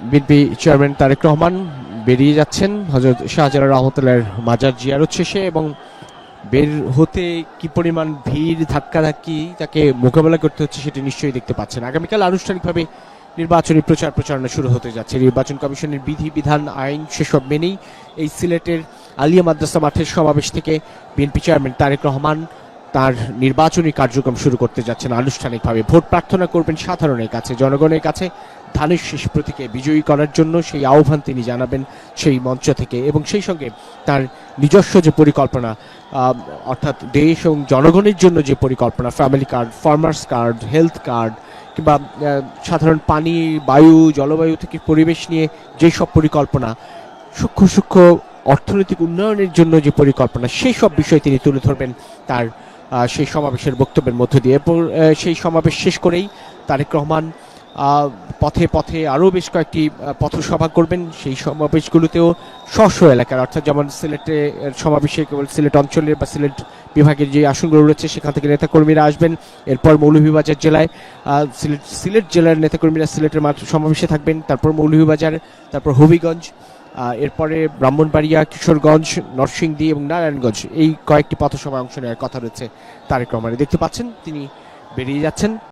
BNP chairman Tarique Rahman বেরিয়ে যাচ্ছেন হযরত শাহজালাল রহমতুল্লাহর মাজার জিয়ারত শেষে, এবং বের হতে কি পরিমাণ ভিড় ধাক্কাধাক্কি তাকে মোকাবেলা করতে হচ্ছে সেটি নিশ্চয়ই দেখতে পাচ্ছেন। আগামীকাল আনুষ্ঠানিকভাবে নির্বাচনী প্রচারণা শুরু হতে যাচ্ছে। নির্বাচন কমিশনের বিধিবিধান আইন সেসব মেনেই এই সিলেটের আলিয়া মাদ্রাসা মাঠের সমাবেশ থেকে বিএনপি চেয়ারম্যান তারেক রহমান তার নির্বাচনী কার্যক্রম শুরু করতে যাচ্ছেন আনুষ্ঠানিকভাবে। ভোট প্রার্থনা করবেন সাধারণের কাছে, জনগণের কাছে ধানের শীষ প্রতীকে বিজয়ী করার জন্য সেই আহ্বান তিনি জানাবেন সেই মঞ্চ থেকে, এবং সেই সঙ্গে তার নিজস্ব যে পরিকল্পনা, অর্থাৎ দেশ এবং জনগণের জন্য যে পরিকল্পনা, family card, farmers card, health card, কিংবা সাধারণ পানি, বায়ু, জলবায়ু থেকে পরিবেশ নিয়ে যেসব পরিকল্পনা, সূক্ষ্ম সূক্ষ্ম অর্থনৈতিক উন্নয়নের জন্য যে পরিকল্পনা, সেই সব বিষয় তিনি তুলে ধরবেন তার সেই সমাবেশের বক্তব্যের মধ্য দিয়ে। এরপর সেই সমাবেশ শেষ করেই তারেক রহমান পথে পথে আরও বেশ কয়েকটি পথসভা করবেন। সেই সমাবেশগুলোতেও স্ব এলাকার, অর্থাৎ যেমন সিলেটে সমাবেশে কেবল সিলেট অঞ্চলের বা সিলেট বিভাগের যে আসনগুলো রয়েছে সেখান থেকে নেতাকর্মীরা আসবেন। এরপর মৌলভীবাজার জেলায় সিলেট জেলার নেতাকর্মীরা সিলেটের সমাবেশে থাকবেন, তারপর মৌলভীবাজার, তারপর হবিগঞ্জ, এরপরে ব্রাহ্মণবাড়িয়া, কিশোরগঞ্জ, নরসিংদী এবং নারায়ণগঞ্জ, এই কয়েকটি পথসভায় অংশ নেওয়ার কথা রয়েছে তারেক রহমানের। দেখতে পাচ্ছেন তিনি বেরিয়ে যাচ্ছেন।